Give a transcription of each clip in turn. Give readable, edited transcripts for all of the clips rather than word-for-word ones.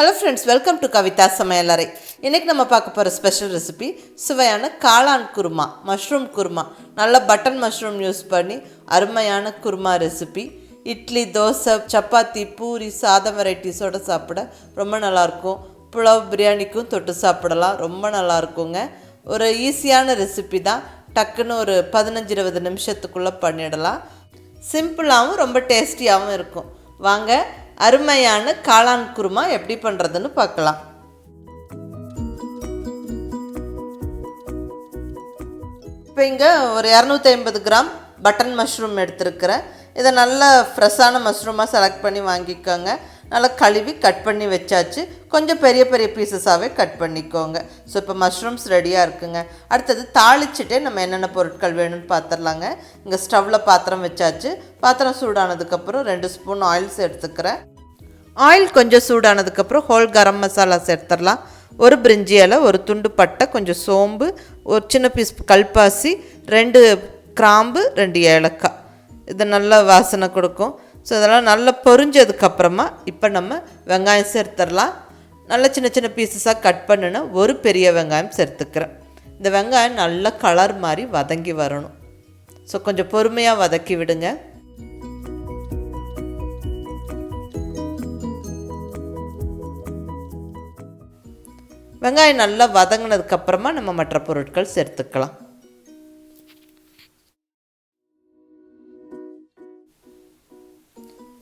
Hello friends, welcome to Kavithasamayalarai. இன்னைக்கு நம்ம பார்க்க போற ஸ்பெஷல் ரெசிபி சுவையான காளான் குருமா, மஷ்ரூம் குருமா. நல்ல பட்டன் மஷ்ரூம் யூஸ் பண்ணி அருமையான குருமா ரெசிபி. இட்லி, தோசை, சப்பாத்தி, பூரி, சாதம் வெரைட்டிஸோட சாப்பிட ரொம்ப நல்லா இருக்கும். புலாவ், பிரியாணிக்கும் தொட்டு சாப்பிடலாம். ரொம்ப நல்லா இருக்குங்க. ஒரு ஈஸியான ரெசிபி தான். டக்குன்னு ஒரு 15-20 நிமிஷத்துக்குள்ள பண்ணிடலாம். சிம்பிளாகவும் ரொம்ப டேஸ்டியாகவும் இருக்கும். வாங்க அருமையான காளான் குருமா எப்படி பண்ணுறதுன்னு பார்க்கலாம். இப்போ இங்கே ஒரு 250 கிராம் பட்டன் மஷ்ரூம் எடுத்துருக்கிறேன். இதை நல்ல ஃப்ரெஷ்ஷான மஷ்ரூமாக செலக்ட் பண்ணி வாங்கிக்கோங்க. நல்லா கழுவி கட் பண்ணி வச்சாச்சு. கொஞ்சம் பெரிய பெரிய பீசஸாகவே கட் பண்ணிக்கோங்க. ஸோ இப்போ மஷ்ரூம்ஸ் ரெடியாக இருக்குங்க. அடுத்தது தாளிச்சுட்டே நம்ம என்னென்ன பொருட்கள் வேணும்னு பார்த்துடலாங்க. இங்கே ஸ்டவ்வில் பாத்திரம் வச்சாச்சு. பாத்திரம் சூடானதுக்கப்புறம் 2 ஸ்பூன் ஆயில் சேர்த்துக்கிறேன். ஆயில் கொஞ்சம் சூடானதுக்கப்புறம் ஹோல் கரம் மசாலா சேர்த்துடலாம். ஒரு பிரிஞ்சி இலை, ஒரு துண்டு பட்டை, கொஞ்சம் சோம்பு, ஒரு சின்ன பீஸ் கல்பாசி, 2 கிராம்பு, 2 ஏலக்காய். இது நல்ல வாசனை கொடுக்கும். ஸோ இதெல்லாம் நல்லா பொரிஞ்சதுக்கப்புறமா இப்போ நம்ம வெங்காயம் சேர்த்துடலாம். நல்லா சின்ன சின்ன பீசஸாக கட் பண்ணுன்னா ஒரு பெரிய வெங்காயம் சேர்த்துக்கிறேன். இந்த வெங்காயம் நல்லா கலர் மாதிரி வதங்கி வரணும். ஸோ கொஞ்சம் பொறுமையாக வதக்கி விடுங்க. வெங்காயம் நல்லா வதங்கினதுக்கப்புறமா நம்ம மற்ற பொருட்கள் சேர்த்துக்கலாம்.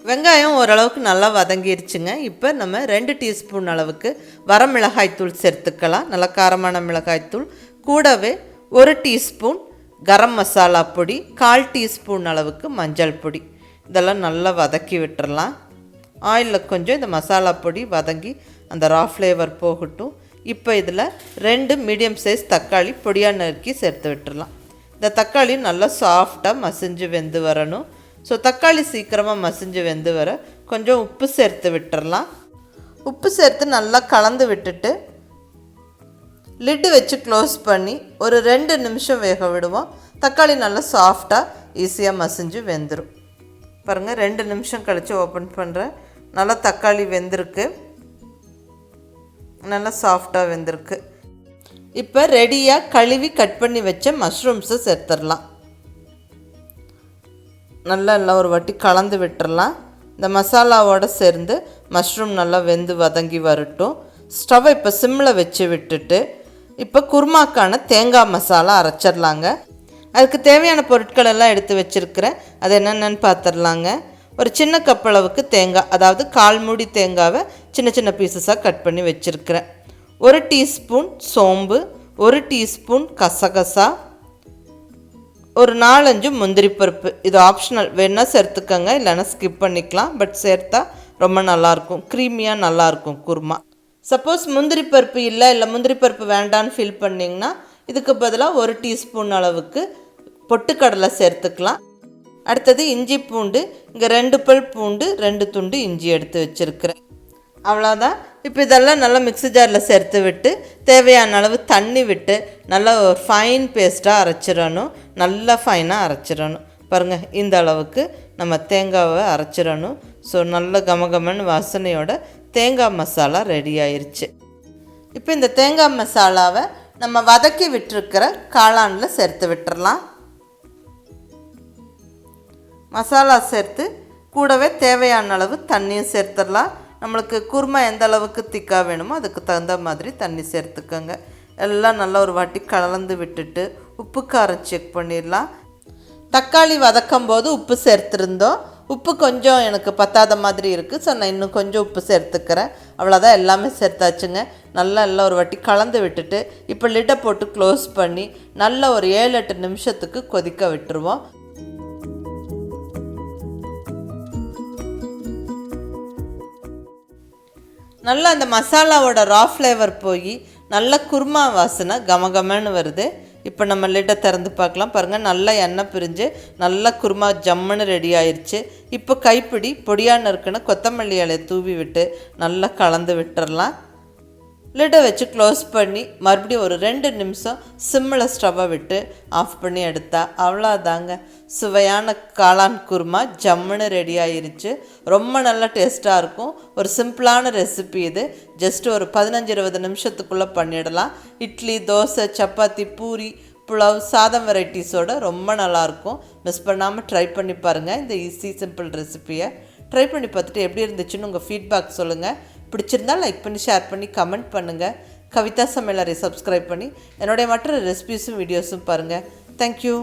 வெங்காயம் ஓரளவுக்கு நல்லா வதங்கிருச்சுங்க. இப்போ நம்ம 2 டீஸ்பூன் அளவுக்கு வரமிளகாய்த்தூள் சேர்த்துக்கலாம். நல்லா காரமான மிளகாய்த்தூள். கூடவே 1 டீஸ்பூன் கரம் மசாலா பொடி, 1/4 டீஸ்பூன் அளவுக்கு மஞ்சள் பொடி. இதெல்லாம் நல்லா வதக்கி விட்டுறலாம். ஆயிலில் கொஞ்சம் இந்த மசாலா பொடி வதங்கி அந்த ரா ஃப்ளேவர் போகட்டும். இப்போ இதில் 2 மீடியம் சைஸ் தக்காளி பொடியாக நறுக்கி சேர்த்து விட்டுடலாம். இந்த தக்காளி நல்லா சாஃப்டாக மசிஞ்சு வெந்து வரணும். ஸோ தக்காளி சீக்கிரமாக மசிஞ்சு வெந்து வர கொஞ்சம் உப்பு சேர்த்து விட்டுறலாம். உப்பு சேர்த்து நல்லா கலந்து விட்டுட்டு லிட்டு வச்சு க்ளோஸ் பண்ணி ஒரு 2 நிமிஷம் வேக விடுவோம். தக்காளி நல்லா சாஃப்டாக ஈஸியாக மசிஞ்சு வெந்துடும். பாருங்கள், 2 நிமிஷம் கழித்து ஓப்பன் பண்ணுறேன். நல்லா தக்காளி வெந்திருக்கு, நல்லா சாஃப்டாக வெந்திருக்கு. இப்போ ரெடியாக கழுவி கட் பண்ணி வச்ச மஷ்ரூம்ஸை சேர்த்துடலாம். நல்லா எல்லாம் ஒரு வாட்டி கலந்து விட்டுறலாம். இந்த மசாலாவோடு சேர்ந்து மஷ்ரூம் நல்லா வெந்து வதங்கி வரட்டும். ஸ்டவ்வை இப்போ சிம்மில் வச்சு விட்டுட்டு இப்போ குருமாக்கான தேங்காய் மசாலா அரைச்சிடலாங்க. அதுக்கு தேவையான பொருட்கள் எல்லாம் எடுத்து வச்சுருக்கிறேன். அது என்னென்னு பார்த்துடலாங்க. ஒரு சின்ன கப் அளவுக்கு தேங்காய், அதாவது 1/4 மூடி தேங்காவை சின்ன சின்ன பீசஸாக கட் பண்ணி வச்சுருக்கிறேன். 1 டீஸ்பூன் சோம்பு, 1 டீஸ்பூன் கசகசா, ஒரு 4-5 முந்திரி பருப்பு. இது ஆப்ஷனல், வேணால் சேர்த்துக்கோங்க, இல்லைன்னா ஸ்கிப் பண்ணிக்கலாம். பட் சேர்த்தா ரொம்ப நல்லாயிருக்கும், க்ரீமியாக நல்லாயிருக்கும் குருமா. சப்போஸ் முந்திரி பருப்பு இல்லை முந்திரி பருப்பு வேண்டான்னு ஃபீல் பண்ணிங்கன்னா இதுக்கு பதிலாக 1 டீஸ்பூன் அளவுக்கு பொட்டுக்கடலை சேர்த்துக்கலாம். அடுத்தது இஞ்சி பூண்டு. இங்கே 2 பல் பூண்டு, 2 துண்டு இஞ்சி எடுத்து வச்சுருக்கிறேன். அவ்வளோதான். இப்போ இதெல்லாம் நல்லா மிக்ஸி ஜாரில் சேர்த்து விட்டு தேவையான அளவு தண்ணி விட்டு நல்லா ஒரு ஃபைன் பேஸ்ட்டாக அரைச்சிடணும். நல்லா ஃபைனாக அரைச்சிடணும். பாருங்கள், இந்த அளவுக்கு நம்ம தேங்காவை அரைச்சிடணும். ஸோ நல்ல கமகமன்னு வாசனையோட தேங்காய் மசாலா ரெடி ஆயிடுச்சு. இப்போ இந்த தேங்காய் மசாலாவை நம்ம வதக்கி விட்டுருக்கிற காளானில் சேர்த்து விட்டுறலாம். மசாலா சேர்த்து கூடவே தேவையான அளவு தண்ணியும் சேர்த்துடலாம். நம்மளுக்கு குருமா எந்த அளவுக்கு திக்காக வேணுமோ அதுக்கு தகுந்த மாதிரி தண்ணி சேர்த்துக்கோங்க. எல்லாம் நல்லா ஒரு வாட்டி கலந்து விட்டுட்டு உப்பு காரம் செக் பண்ணிடலாம். தக்காளி வதக்கும் போது உப்பு சேர்த்துருந்தோம். உப்பு கொஞ்சம் எனக்கு பத்தாத மாதிரி இருக்குது. ஸோ நான் இன்னும் கொஞ்சம் உப்பு சேர்த்துக்கிறேன். அவ்வளோதான், எல்லாமே சேர்த்தாச்சுங்க. நல்லா எல்லாம் ஒரு வாட்டி கலந்து விட்டுட்டு இப்போ லிட்டை போட்டு க்ளோஸ் பண்ணி நல்லா ஒரு 7-8 நிமிஷத்துக்கு கொதிக்க விட்டுருவோம். நல்லா அந்த மசாலாவோட ரா ஃப்ளேவர் போய் நல்ல குருமா வாசனை கமகமன்னு வருது. இப்போ நம்ம லிட்டை திறந்து பார்க்கலாம். பாருங்கள், நல்லா எண்ணெய் பிரிஞ்சு நல்லா குருமா ஜம்முன்னு ரெடி ஆயிடுச்சு. இப்போ கைப்பிடி பொடியாக நறுக்குன்னு கொத்தமல்லி இலையை தூவி விட்டு நல்லா கலந்து விட்டுறலாம். லிட்டை வச்சு க்ளோஸ் பண்ணி மறுபடியும் ஒரு 2 நிமிஷம் சிம்மில் ஸ்டவ்வை விட்டு ஆஃப் பண்ணி எடுத்தா அவ்வளோதாங்க. சுவையான காளான் குருமா ஜம்முன்னு ரெடி ஆயிருச்சு. ரொம்ப நல்லா டேஸ்ட்டாக இருக்கும். ஒரு சிம்பிளான ரெசிபி இது. ஜஸ்ட் ஒரு 15-20 நிமிஷத்துக்குள்ளே பண்ணிடலாம். இட்லி, தோசை, சப்பாத்தி, பூரி, புலாவ், சாதம் வெரைட்டிஸோடு ரொம்ப நல்லாயிருக்கும். மிஸ் பண்ணாமல் ட்ரை பண்ணி பாருங்கள் இந்த ஈஸி சிம்பிள் ரெசிப்பியை. ட்ரை பண்ணி பார்த்துட்டு எப்படி இருந்துச்சுன்னு உங்கள் ஃபீட்பேக் சொல்லுங்கள். பிடிச்சிருந்தால் லைக் பண்ணி, ஷேர் பண்ணி, கமெண்ட் பண்ணுங்கள். கவிதா சமையலறை சப்ஸ்கிரைப் பண்ணி என்னுடைய மற்ற ரெசிபிஸும் வீடியோஸும் பாருங்கள். தேங்க்யூ.